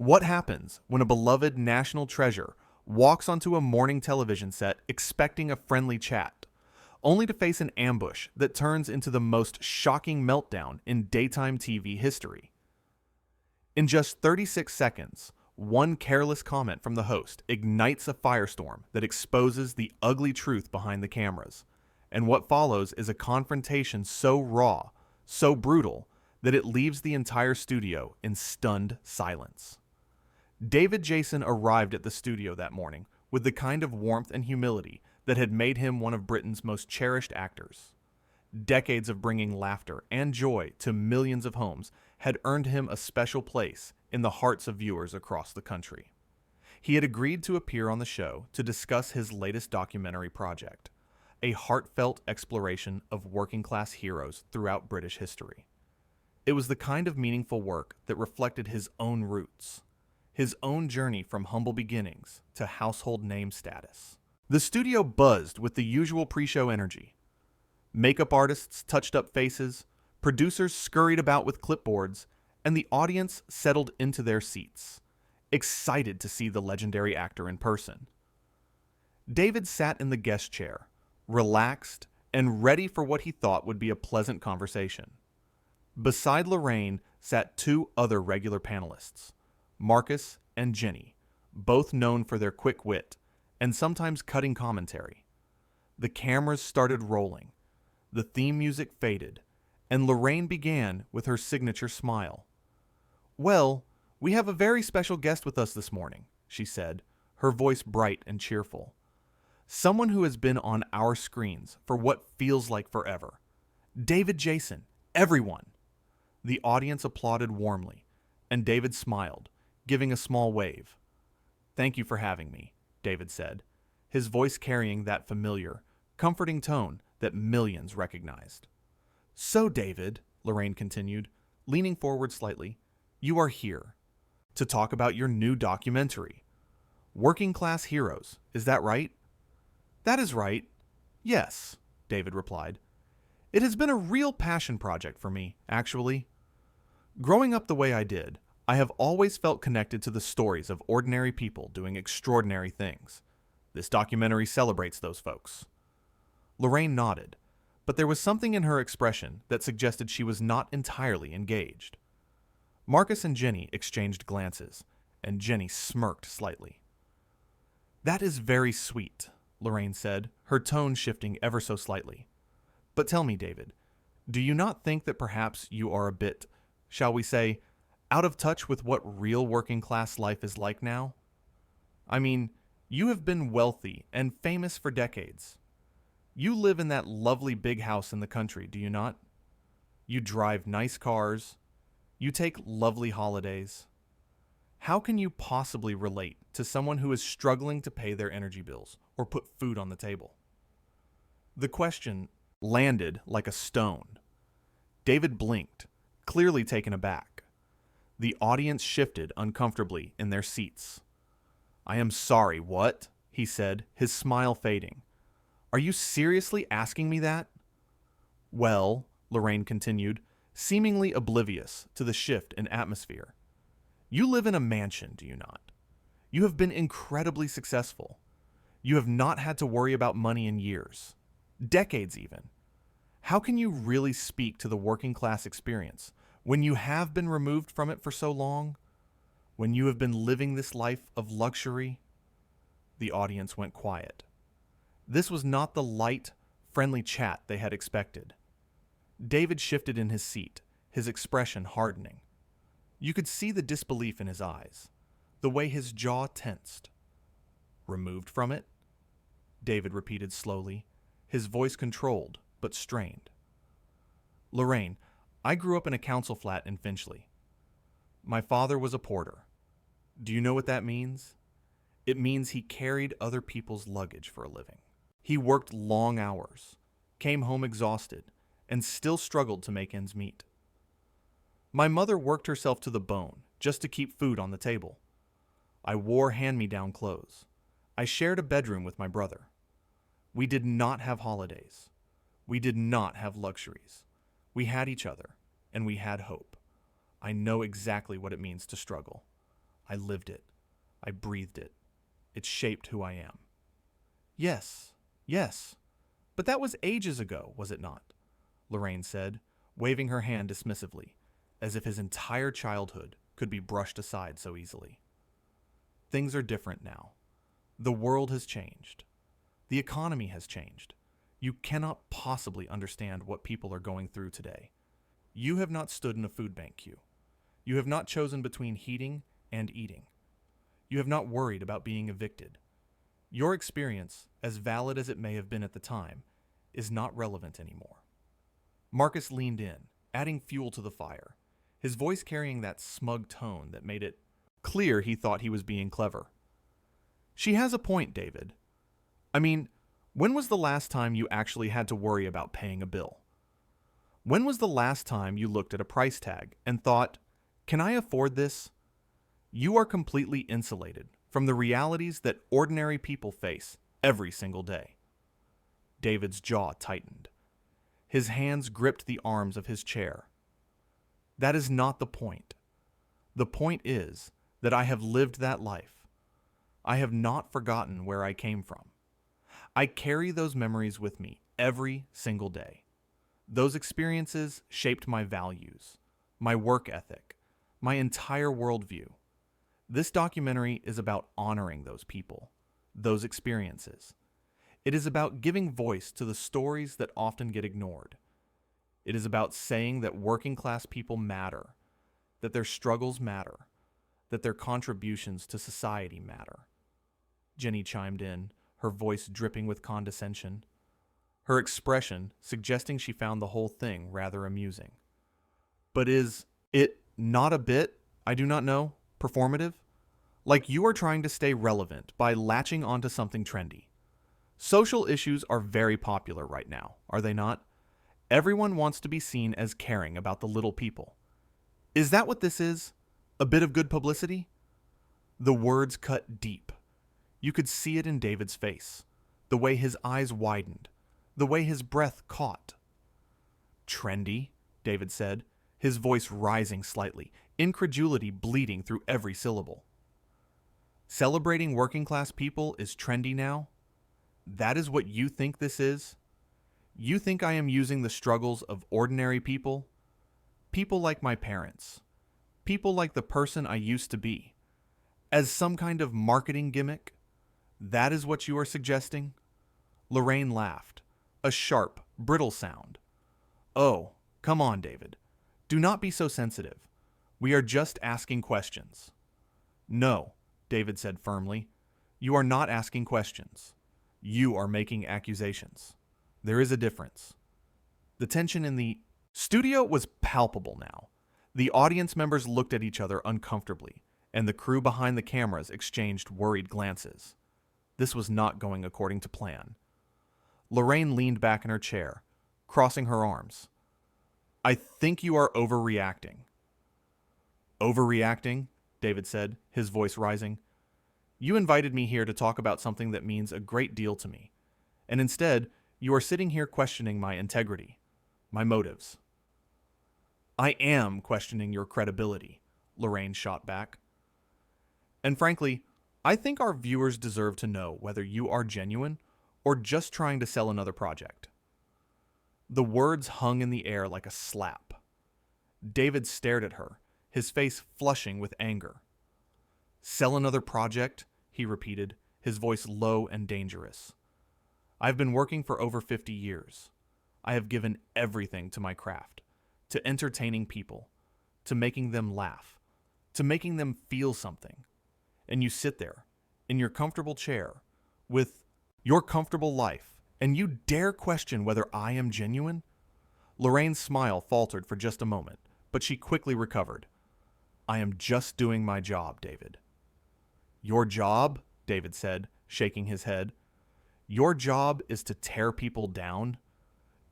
What happens when a beloved national treasure walks onto a morning television set expecting a friendly chat, only to face an ambush that turns into the most shocking meltdown in daytime TV history? In just 36 seconds, one careless comment from the host ignites a firestorm that exposes the ugly truth behind the cameras, and what follows is a confrontation so raw, so brutal, that it leaves the entire studio in stunned silence. David Jason arrived at the studio that morning with the kind of warmth and humility that had made him one of Britain's most cherished actors. Decades of bringing laughter and joy to millions of homes had earned him a special place in the hearts of viewers across the country. He had agreed to appear on the show to discuss his latest documentary project, a heartfelt exploration of working-class heroes throughout British history. It was the kind of meaningful work that reflected his own roots, his own journey from humble beginnings to household name status. The studio buzzed with the usual pre-show energy. Makeup artists touched up faces, producers scurried about with clipboards, and the audience settled into their seats, excited to see the legendary actor in person. David sat in the guest chair, relaxed and ready for what he thought would be a pleasant conversation. Beside Lorraine sat two other regular panelists, Marcus and Jenny, both known for their quick wit and sometimes cutting commentary. The cameras started rolling, the theme music faded, and Lorraine began with her signature smile. "Well, we have a very special guest with us this morning," she said, her voice bright and cheerful. "Someone who has been on our screens for what feels like forever. David Jason, everyone!" The audience applauded warmly, and David smiled, giving a small wave. "Thank you for having me," David said, his voice carrying that familiar, comforting tone that millions recognized. "So, David," Lorraine continued, leaning forward slightly, "you are here to talk about your new documentary. Working Class Heroes, is that right?" "That is right. Yes," David replied. "It has been a real passion project for me, actually. Growing up the way I did, I have always felt connected to the stories of ordinary people doing extraordinary things. This documentary celebrates those folks." Lorraine nodded, but there was something in her expression that suggested she was not entirely engaged. Marcus and Jenny exchanged glances, and Jenny smirked slightly. "That is very sweet," Lorraine said, her tone shifting ever so slightly. "But tell me, David, do you not think that perhaps you are a bit, shall we say, out of touch with what real working class life is like now? I mean, you have been wealthy and famous for decades. You live in that lovely big house in the country, do you not? You drive nice cars. You take lovely holidays. How can you possibly relate to someone who is struggling to pay their energy bills or put food on the table?" The question landed like a stone. David blinked, clearly taken aback. The audience shifted uncomfortably in their seats. "I am sorry, what?" he said, his smile fading. "Are you seriously asking me that?" "Well," Lorraine continued, seemingly oblivious to the shift in atmosphere, "you live in a mansion, do you not? You have been incredibly successful. You have not had to worry about money in years, decades even. How can you really speak to the working class experience when you have been removed from it for so long? When you have been living this life of luxury?" The audience went quiet. This was not the light, friendly chat they had expected. David shifted in his seat, his expression hardening. You could see the disbelief in his eyes, the way his jaw tensed. "Removed from it?" David repeated slowly, his voice controlled but strained. "Lorraine, I grew up in a council flat in Finchley. My father was a porter. Do you know what that means? It means he carried other people's luggage for a living. He worked long hours, came home exhausted, and still struggled to make ends meet. My mother worked herself to the bone just to keep food on the table. I wore hand-me-down clothes. I shared a bedroom with my brother. We did not have holidays. We did not have luxuries. We had each other, and we had hope. I know exactly what it means to struggle. I lived it. I breathed it. It shaped who I am. Yes, yes. But that was ages ago, was it not? Lorraine said, waving her hand dismissively, as if his entire childhood could be brushed aside so easily. Things are different now. The world has changed. The economy has changed. You cannot possibly understand what people are going through today. You have not stood in a food bank queue. You have not chosen between heating and eating. You have not worried about being evicted. Your experience, as valid as it may have been at the time, is not relevant anymore. Marcus leaned in, adding fuel to the fire, his voice carrying that smug tone that made it clear he thought he was being clever. She has a point, David. I mean, when was the last time you actually had to worry about paying a bill? When was the last time you looked at a price tag and thought, can I afford this? You are completely insulated from the realities that ordinary people face every single day. David's jaw tightened. His hands gripped the arms of his chair. That is not the point. The point is that I have lived that life. I have not forgotten where I came from. I carry those memories with me every single day. Those experiences shaped my values, my work ethic, my entire worldview. This documentary is about honoring those people, those experiences. It is about giving voice to the stories that often get ignored. It is about saying that working class people matter, that their struggles matter, that their contributions to society matter. Jenny chimed in, her voice dripping with condescension, her expression suggesting she found the whole thing rather amusing. But is it not a bit, I do not know, performative? Like you are trying to stay relevant by latching onto something trendy. Social issues are very popular right now, are they not? Everyone wants to be seen as caring about the little people. Is that what this is? A bit of good publicity? The words cut deep. You could see it in David's face, the way his eyes widened, the way his breath caught. Trendy, David said, his voice rising slightly, incredulity bleeding through every syllable. Celebrating working class people is trendy now? That is what you think this is? You think I am using the struggles of ordinary people? People like my parents. People like the person I used to be. As some kind of marketing gimmick? That is what you are suggesting? Lorraine laughed, a sharp, brittle sound. Oh, come on, David. Do not be so sensitive. We are just asking questions. No, David said firmly. You are not asking questions. You are making accusations. There is a difference. The tension in the studio was palpable now. The audience members looked at each other uncomfortably, and the crew behind the cameras exchanged worried glances. This was not going according to plan. Lorraine leaned back in her chair, crossing her arms. I think you are overreacting. Overreacting? David said, his voice rising. You invited me here to talk about something that means a great deal to me, and instead, you are sitting here questioning my integrity, my motives. I am questioning your credibility, Lorraine shot back. And frankly, I think our viewers deserve to know whether you are genuine or just trying to sell another project. The words hung in the air like a slap. David stared at her, his face flushing with anger. Sell another project? He repeated, his voice low and dangerous. I've been working for over 50 years. I have given everything to my craft, to entertaining people, to making them laugh, to making them feel something. And you sit there, in your comfortable chair, with your comfortable life, and you dare question whether I am genuine? Lorraine's smile faltered for just a moment, but she quickly recovered. I am just doing my job, David. Your job? David said, shaking his head. Your job is to tear people down?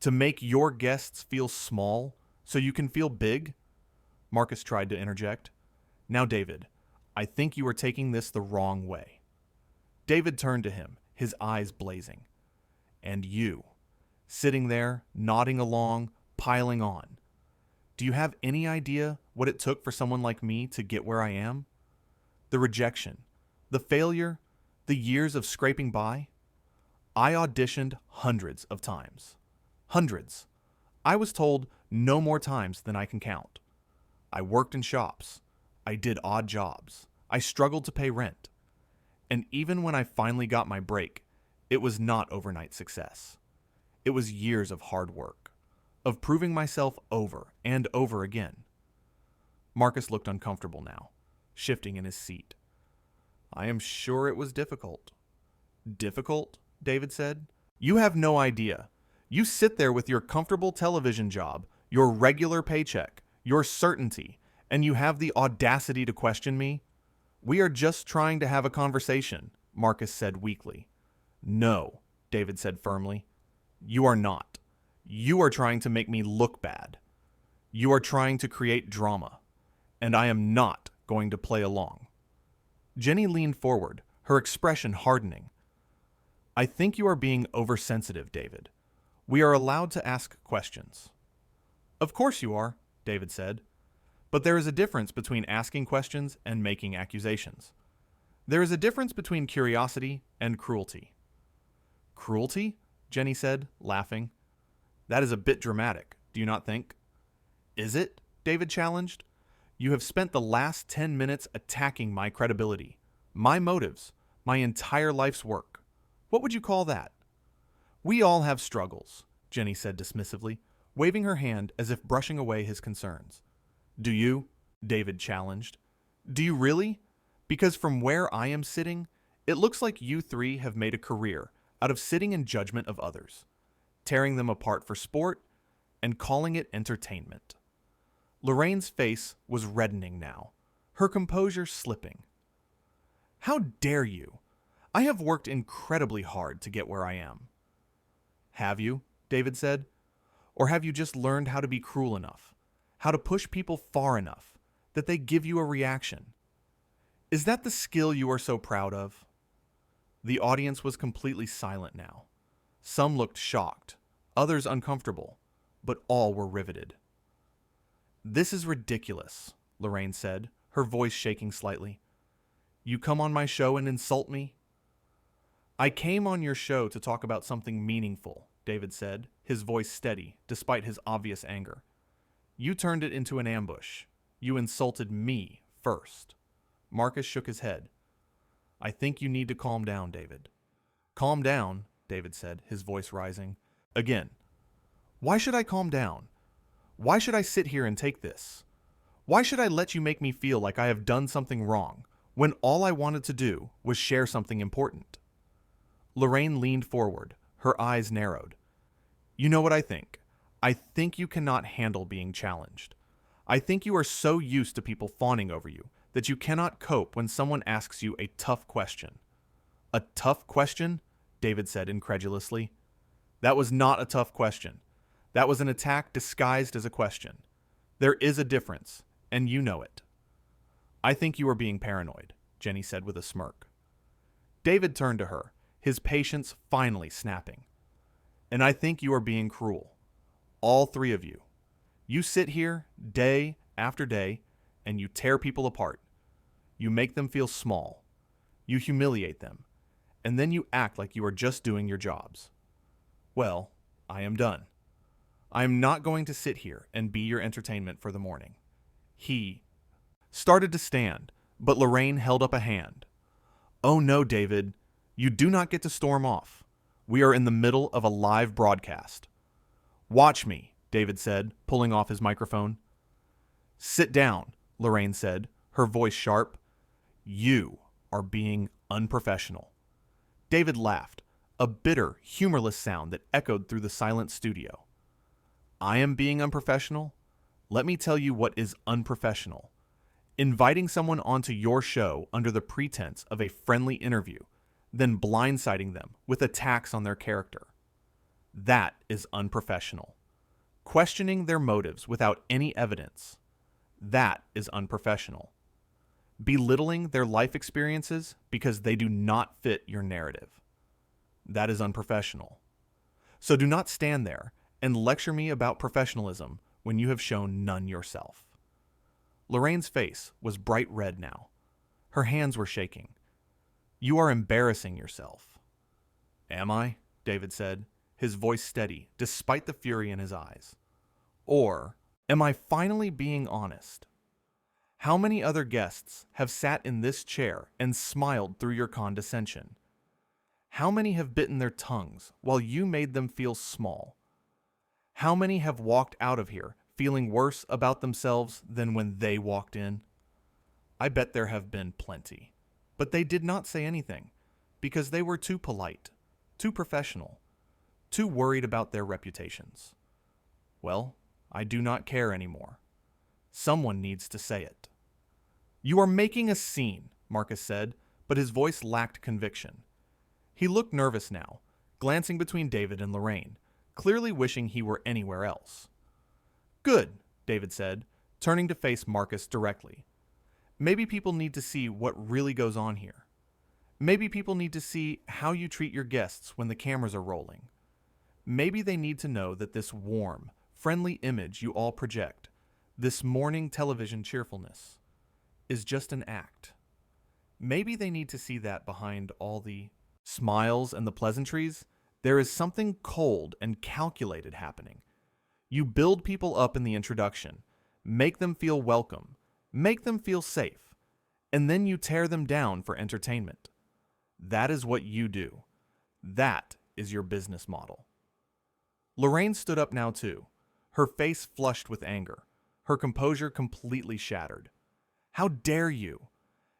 To make your guests feel small so you can feel big? Marcus tried to interject. Now, David, I think you are taking this the wrong way. David turned to him, his eyes blazing. And you, sitting there, nodding along, piling on. Do you have any idea what it took for someone like me to get where I am? The rejection, the failure, the years of scraping by. I auditioned hundreds of times. Hundreds. I was told no more times than I can count. I worked in shops. I did odd jobs. I struggled to pay rent. And even when I finally got my break, it was not overnight success. It was years of hard work, of proving myself over and over again. Marcus looked uncomfortable now, shifting in his seat. I am sure it was difficult. Difficult? David said. You have no idea. You sit there with your comfortable television job, your regular paycheck, your certainty, and you have the audacity to question me? We are just trying to have a conversation, Marcus said weakly. No, David said firmly. You are not. You are trying to make me look bad. You are trying to create drama, and I am not going to play along. Jenny leaned forward, her expression hardening. I think you are being oversensitive, David. We are allowed to ask questions. Of course you are, David said. But there is a difference between asking questions and making accusations. There is a difference between curiosity and cruelty. Cruelty? Jenny said, laughing. That is a bit dramatic, do you not think? Is it? David challenged. You have spent the last 10 minutes attacking my credibility, my motives, my entire life's work. What would you call that? We all have struggles, Jenny said dismissively, waving her hand as if brushing away his concerns. Do you? David challenged. Do you really? Because from where I am sitting, it looks like you three have made a career out of sitting in judgment of others, tearing them apart for sport, and calling it entertainment. Lorraine's face was reddening now, her composure slipping. How dare you? I have worked incredibly hard to get where I am. Have you? David said. Or have you just learned how to be cruel enough? How to push people far enough that they give you a reaction? Is that the skill you are so proud of? The audience was completely silent now. Some looked shocked, others uncomfortable, but all were riveted. This is ridiculous, Lorraine said, her voice shaking slightly. You come on my show and insult me? I came on your show to talk about something meaningful, David said, his voice steady, despite his obvious anger. You turned it into an ambush. You insulted me first. Marcus shook his head. I think you need to calm down, David. Calm down, David said, his voice rising. Again. Why should I calm down? Why should I sit here and take this? Why should I let you make me feel like I have done something wrong when all I wanted to do was share something important? Lorraine leaned forward, her eyes narrowed. You know what I think? I think you cannot handle being challenged. I think you are so used to people fawning over you that you cannot cope when someone asks you a tough question. A tough question? David said incredulously. That was not a tough question. That was an attack disguised as a question. There is a difference, and you know it. I think you are being paranoid, Jenny said with a smirk. David turned to her, his patience finally snapping. And I think you are being cruel. All three of you. You sit here day after day and you tear people apart. You make them feel small. You humiliate them. And then you act like you are just doing your jobs. Well, I am done. I am not going to sit here and be your entertainment for the morning. He started to stand, but Lorraine held up a hand. Oh no, David. You do not get to storm off. We are in the middle of a live broadcast. Watch me, David said, pulling off his microphone. Sit down, Lorraine said, her voice sharp. You are being unprofessional. David laughed, a bitter, humorless sound that echoed through the silent studio. I am being unprofessional? Let me tell you what is unprofessional. Inviting someone onto your show under the pretense of a friendly interview, then blindsiding them with attacks on their character. That is unprofessional. Questioning their motives without any evidence. That is unprofessional. Belittling their life experiences because they do not fit your narrative. That is unprofessional. So do not stand there and lecture me about professionalism when you have shown none yourself. Lorraine's face was bright red now. Her hands were shaking. "You are embarrassing yourself." "Am I?" David said, his voice steady despite the fury in his eyes. "Or am I finally being honest? How many other guests have sat in this chair and smiled through your condescension? How many have bitten their tongues while you made them feel small? How many have walked out of here feeling worse about themselves than when they walked in? I bet there have been plenty. But they did not say anything because they were too polite, too professional, too worried about their reputations. Well, I do not care anymore. Someone needs to say it." "You are making a scene," Marcus said, but his voice lacked conviction. He looked nervous now, glancing between David and Lorraine, clearly wishing he were anywhere else. "Good," David said, turning to face Marcus directly. "Maybe people need to see what really goes on here. Maybe people need to see how you treat your guests when the cameras are rolling. Maybe they need to know that this warm, friendly image you all project, this morning television cheerfulness, is just an act. Maybe they need to see that behind all the smiles and the pleasantries, there is something cold and calculated happening. You build people up in the introduction, make them feel welcome, make them feel safe, and then you tear them down for entertainment. That is what you do. That is your business model." Lorraine stood up now too, her face flushed with anger, her composure completely shattered. "How dare you?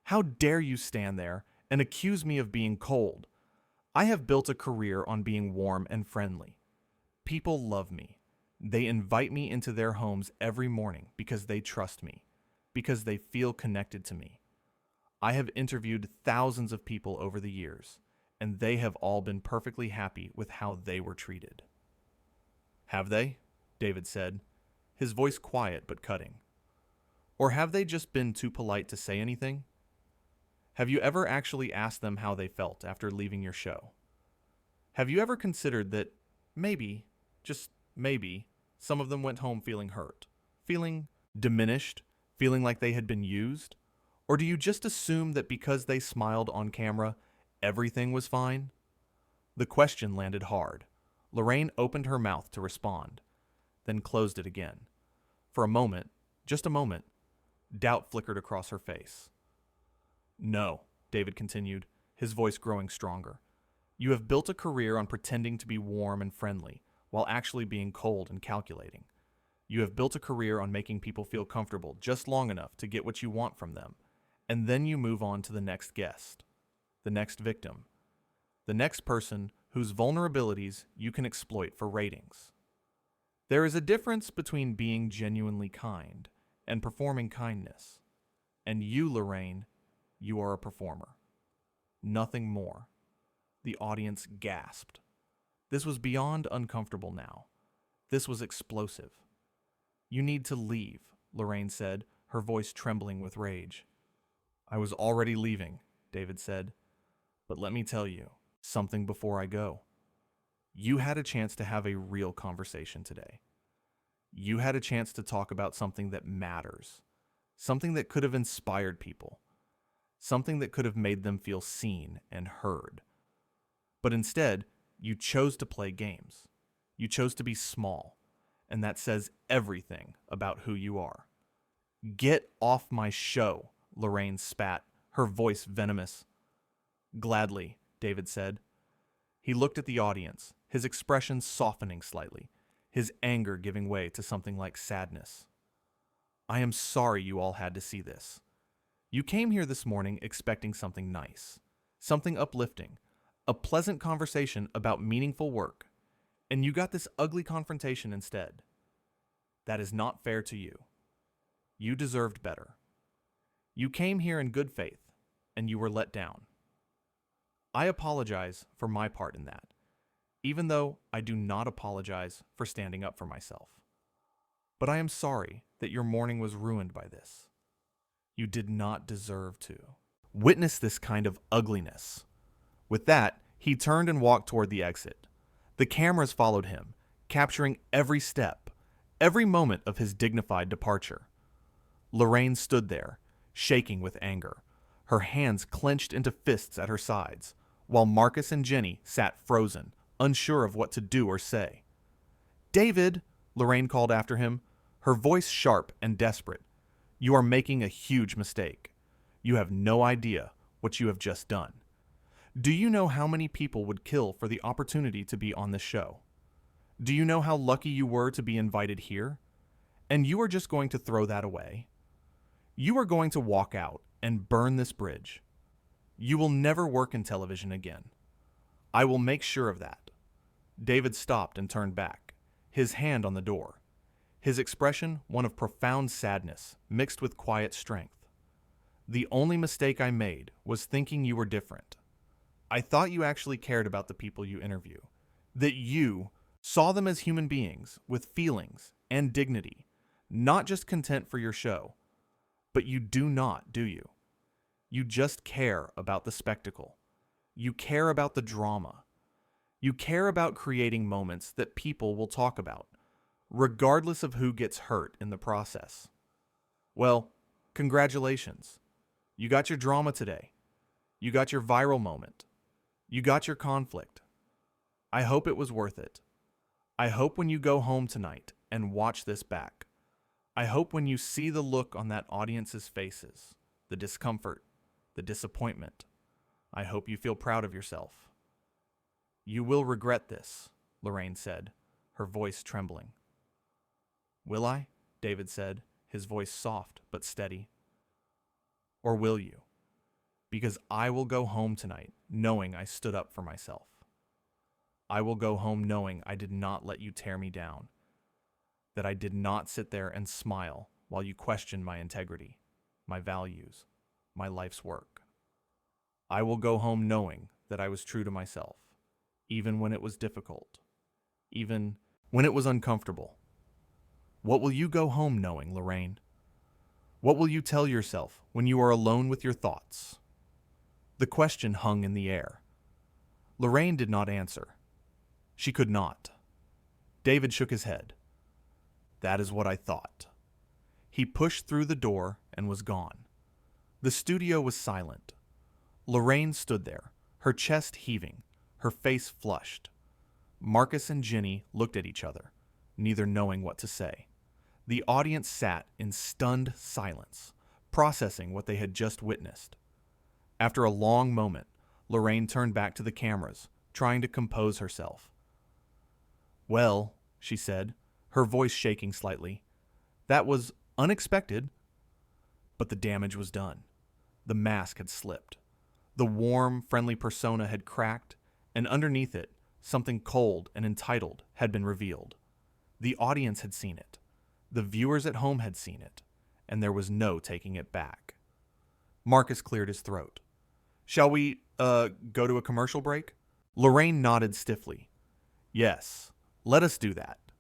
How dare you stand there and accuse me of being cold? I have built a career on being warm and friendly. People love me. They invite me into their homes every morning because they trust me, because they feel connected to me. I have interviewed thousands of people over the years, and they have all been perfectly happy with how they were treated." "Have they?" David said, his voice quiet but cutting. "Or have they just been too polite to say anything? Have you ever actually asked them how they felt after leaving your show? Have you ever considered that maybe, just maybe, some of them went home feeling hurt, feeling diminished, feeling like they had been used? Or do you just assume that because they smiled on camera, everything was fine?" The question landed hard. Lorraine opened her mouth to respond, then closed it again. For a moment, just a moment, doubt flickered across her face. "No," David continued, his voice growing stronger. "You have built a career on pretending to be warm and friendly, while actually being cold and calculating. You have built a career on making people feel comfortable just long enough to get what you want from them, and then you move on to the next guest, the next victim, the next person whose vulnerabilities you can exploit for ratings. There is a difference between being genuinely kind and performing kindness. And you, Lorraine, you are a performer. Nothing more." The audience gasped. This was beyond uncomfortable now. This was explosive. "You need to leave," Lorraine said, her voice trembling with rage. "I was already leaving," David said. "But let me tell you something before I go. You had a chance to have a real conversation today. You had a chance to talk about something that matters, something that could have inspired people, something that could have made them feel seen and heard. But instead, you chose to play games. You chose to be small, and that says everything about who you are." "Get off my show," Lorraine spat, her voice venomous. "Gladly," David said. He looked at the audience, his expression softening slightly, his anger giving way to something like sadness. "I am sorry you all had to see this. You came here this morning expecting something nice, something uplifting, a pleasant conversation about meaningful work, and you got this ugly confrontation instead. That is not fair to you. You deserved better. You came here in good faith, and you were let down. I apologize for my part in that, even though I do not apologize for standing up for myself. But I am sorry that your morning was ruined by this. You did not deserve to witness this kind of ugliness." With that, he turned and walked toward the exit. The cameras followed him, capturing every step, every moment of his dignified departure. Lorraine stood there, shaking with anger, her hands clenched into fists at her sides, while Marcus and Jenny sat frozen, unsure of what to do or say. "David," Lorraine called after him, her voice sharp and desperate, "you are making a huge mistake. You have no idea what you have just done. Do you know how many people would kill for the opportunity to be on this show? Do you know how lucky you were to be invited here? And you are just going to throw that away? You are going to walk out and burn this bridge. You will never work in television again. I will make sure of that." David stopped and turned back, his hand on the door, his expression one of profound sadness mixed with quiet strength. "The only mistake I made was thinking you were different. I thought you actually cared about the people you interview, that you saw them as human beings with feelings and dignity, not just content for your show. But you do not, do you? You just care about the spectacle. You care about the drama. You care about creating moments that people will talk about, regardless of who gets hurt in the process. Well, congratulations. You got your drama today. You got your viral moment. You got your conflict. I hope it was worth it. I hope when you go home tonight and watch this back, I hope when you see the look on that audience's faces, the discomfort, the disappointment, I hope you feel proud of yourself." "You will regret this," Lorraine said, her voice trembling. "Will I?" David said, his voice soft but steady. "Or will you? Because I will go home tonight knowing I stood up for myself. I will go home knowing I did not let you tear me down, that I did not sit there and smile while you questioned my integrity, my values, my life's work. I will go home knowing that I was true to myself, even when it was difficult, even when it was uncomfortable. What will you go home knowing, Lorraine? What will you tell yourself when you are alone with your thoughts?" The question hung in the air. Lorraine did not answer. She could not. David shook his head. "That is what I thought." He pushed through the door and was gone. The studio was silent. Lorraine stood there, her chest heaving, her face flushed. Marcus and Jenny looked at each other, neither knowing what to say. The audience sat in stunned silence, processing what they had just witnessed. After a long moment, Lorraine turned back to the cameras, trying to compose herself. "Well," she said, her voice shaking slightly, "that was unexpected." But the damage was done. The mask had slipped. The warm, friendly persona had cracked, and underneath it, something cold and entitled had been revealed. The audience had seen it. The viewers at home had seen it, and there was no taking it back. Marcus cleared his throat. "Shall we, go to a commercial break?" Lorraine nodded stiffly. "Yes, let us do that."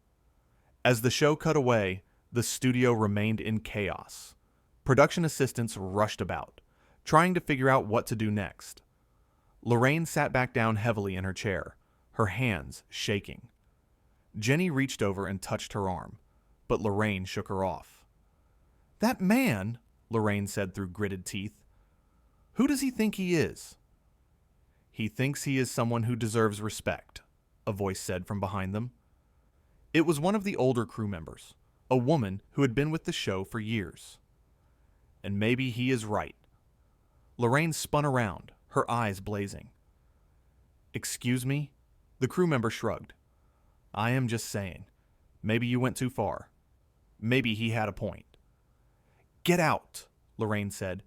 As the show cut away, the studio remained in chaos. Production assistants rushed about, trying to figure out what to do next. Lorraine sat back down heavily in her chair, her hands shaking. Jenny reached over and touched her arm, but Lorraine shook her off. "That man," Lorraine said through gritted teeth, "who does he think he is?" "He thinks he is someone who deserves respect," a voice said from behind them. It was one of the older crew members, a woman who had been with the show for years. "And maybe he is right." Lorraine spun around, her eyes blazing. "Excuse me?" The crew member shrugged. "I am just saying. Maybe you went too far. Maybe he had a point." "Get out," Lorraine said.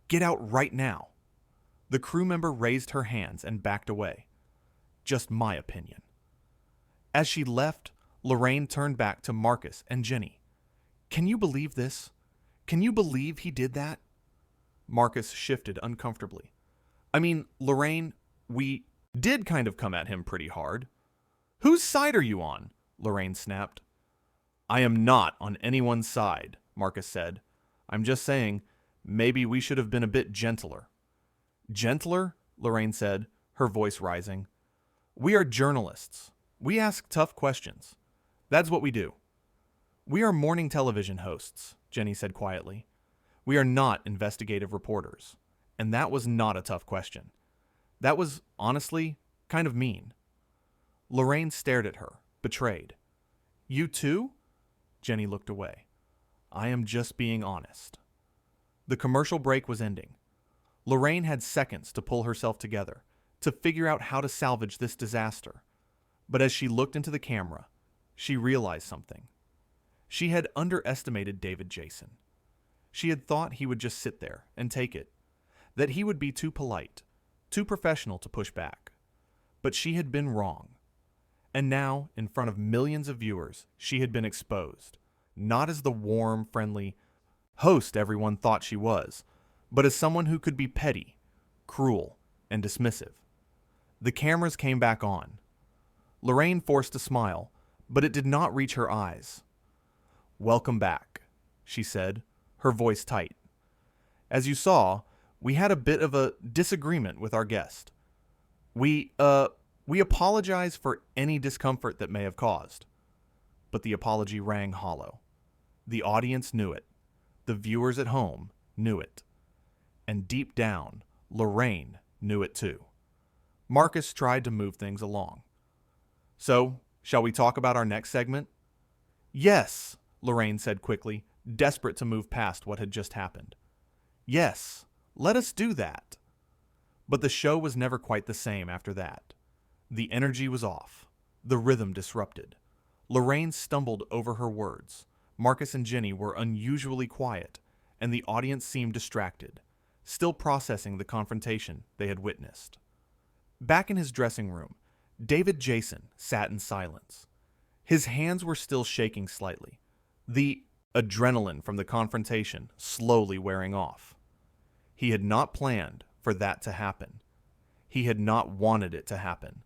"Get out right now." The crew member raised her hands and backed away. "Just my opinion." As she left, Lorraine turned back to Marcus and Jenny. "Can you believe this? Can you believe he did that?" Marcus shifted uncomfortably. "I mean, Lorraine, we did kind of come at him pretty hard." "Whose side are you on?" Lorraine snapped. "I am not on anyone's side," Marcus said. "I'm just saying, maybe we should have been a bit gentler." "Gentler?" Lorraine said, her voice rising. "We are journalists. We ask tough questions. That's what we do." "We are morning television hosts," Jenny said quietly. "We are not investigative reporters. And that was not a tough question. That was, honestly, kind of mean. Lorraine stared at her, betrayed. You too? Jenny looked away. I am just being honest. The commercial break was ending. Lorraine had seconds to pull herself together, to figure out how to salvage this disaster. But as she looked into the camera, she realized something. She had underestimated David Jason. She had thought he would just sit there and take it, that he would be too polite, too professional to push back. But she had been wrong. And now, in front of millions of viewers, she had been exposed, not as the warm, friendly host everyone thought she was, but as someone who could be petty, cruel, and dismissive. The cameras came back on. Lorraine forced a smile, but it did not reach her eyes. Welcome back, she said, her voice tight. As you saw, we had a bit of a disagreement with our guest. We apologize for any discomfort that may have caused. But the apology rang hollow. The audience knew it. The viewers at home knew it. And deep down, Lorraine knew it too. Marcus tried to move things along. So, shall we talk about our next segment? Yes, Lorraine said quickly, desperate to move past what had just happened. Yes, let us do that. But the show was never quite the same after that. The energy was off. The rhythm disrupted. Lorraine stumbled over her words. Marcus and Jenny were unusually quiet, and the audience seemed distracted, still processing the confrontation they had witnessed. Back in his dressing room, David Jason sat in silence. His hands were still shaking slightly, the adrenaline from the confrontation slowly wearing off. He had not planned for that to happen. He had not wanted it to happen.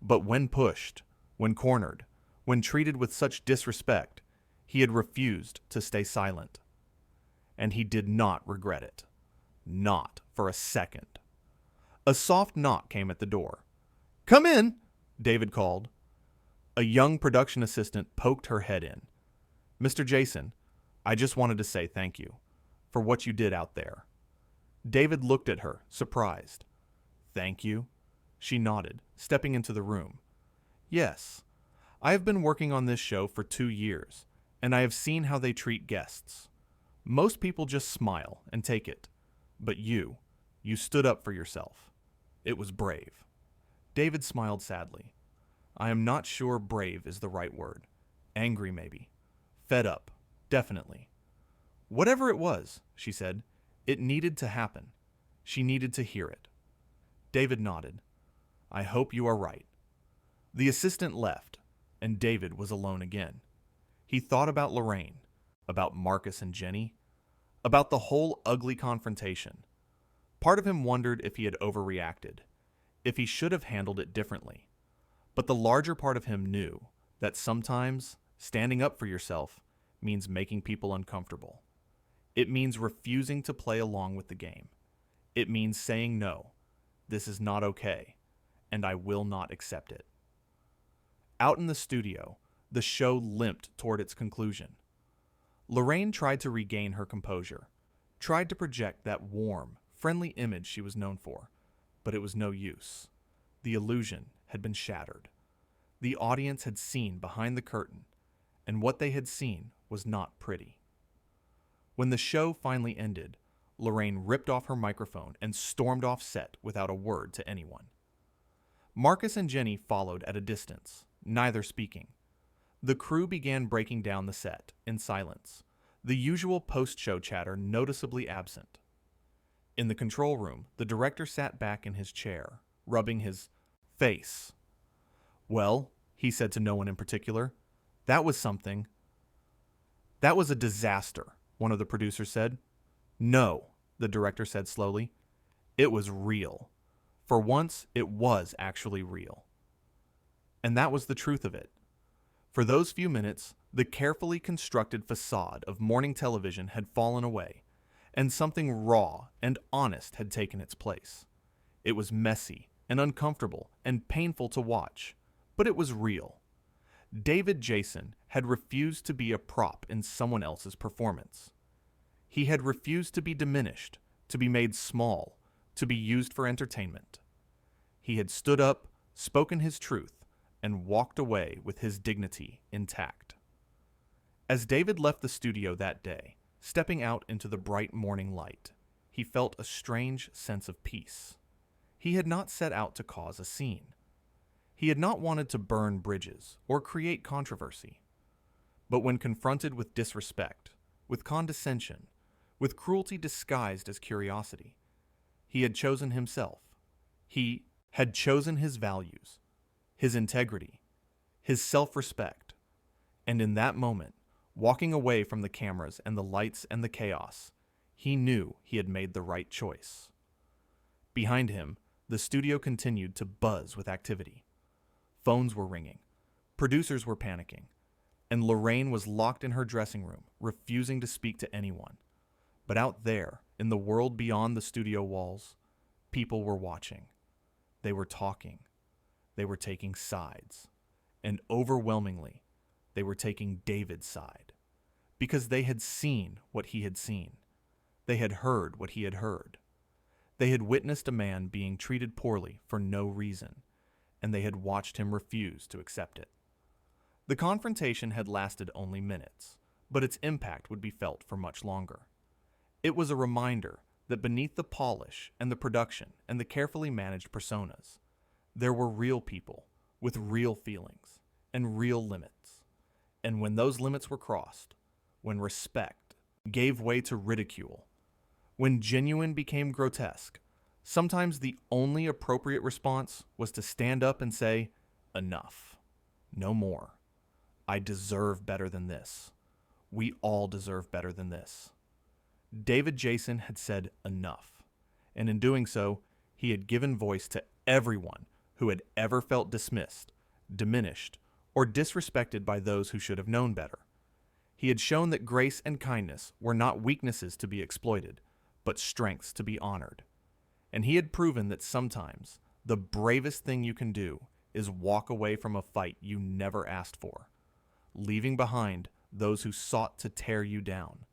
But when pushed, when cornered, when treated with such disrespect, he had refused to stay silent. And he did not regret it. Not for a second. A soft knock came at the door. Come in, David called. A young production assistant poked her head in. Mr. Jason, I just wanted to say thank you for what you did out there. David looked at her, surprised. Thank you? She nodded, stepping into the room. Yes, I have been working on this show for 2 years, and I have seen how they treat guests. Most people just smile and take it. But you stood up for yourself. It was brave. David smiled sadly. I am not sure brave is the right word. Angry, maybe. Fed up, definitely. Whatever it was, she said, it needed to happen. She needed to hear it. David nodded. I hope you are right. The assistant left, and David was alone again. He thought about Lorraine, about Marcus and Jenny, about the whole ugly confrontation. Part of him wondered if he had overreacted, if he should have handled it differently. But the larger part of him knew that sometimes standing up for yourself means making people uncomfortable. It means refusing to play along with the game. It means saying no, this is not okay, and I will not accept it. Out in the studio, the show limped toward its conclusion. Lorraine tried to regain her composure, tried to project that warm, friendly image she was known for, but it was no use. The illusion had been shattered. The audience had seen behind the curtain, and what they had seen was not pretty. When the show finally ended, Lorraine ripped off her microphone and stormed off set without a word to anyone. Marcus and Jenny followed at a distance, neither speaking. The crew began breaking down the set in silence, the usual post-show chatter noticeably absent. In the control room, the director sat back in his chair, rubbing his face. Well, he said to no one in particular, that was something. That was a disaster, one of the producers said. No, the director said slowly. It was real. For once, it was actually real. And that was the truth of it. For those few minutes, the carefully constructed facade of morning television had fallen away, and something raw and honest had taken its place. It was messy and uncomfortable and painful to watch, but it was real. David Jason had refused to be a prop in someone else's performance. He had refused to be diminished, to be made small, to be used for entertainment. He had stood up, spoken his truth, and walked away with his dignity intact. As David left the studio that day, stepping out into the bright morning light, he felt a strange sense of peace. He had not set out to cause a scene. He had not wanted to burn bridges or create controversy. But when confronted with disrespect, with condescension, with cruelty disguised as curiosity, he had chosen himself. He had chosen his values, his integrity, his self-respect, and in that moment, walking away from the cameras and the lights and the chaos, he knew he had made the right choice. Behind him, the studio continued to buzz with activity. Phones were ringing, producers were panicking, and Lorraine was locked in her dressing room, refusing to speak to anyone. But out there, in the world beyond the studio walls, people were watching. They were talking. They were taking sides. And overwhelmingly, they were taking David's side. Because they had seen what he had seen. They had heard what he had heard. They had witnessed a man being treated poorly for no reason, and they had watched him refuse to accept it. The confrontation had lasted only minutes, but its impact would be felt for much longer. It was a reminder that beneath the polish and the production and the carefully managed personas, there were real people with real feelings and real limits. And when those limits were crossed, when respect gave way to ridicule, when genuine became grotesque, sometimes the only appropriate response was to stand up and say, "Enough. No more. I deserve better than this. We all deserve better than this." David Jason had said enough, and in doing so, he had given voice to everyone who had ever felt dismissed, diminished, or disrespected by those who should have known better. He had shown that grace and kindness were not weaknesses to be exploited, but strengths to be honored. And he had proven that sometimes the bravest thing you can do is walk away from a fight you never asked for, leaving behind those who sought to tear you down,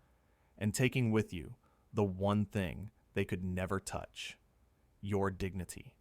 and taking with you the one thing they could never touch: your dignity.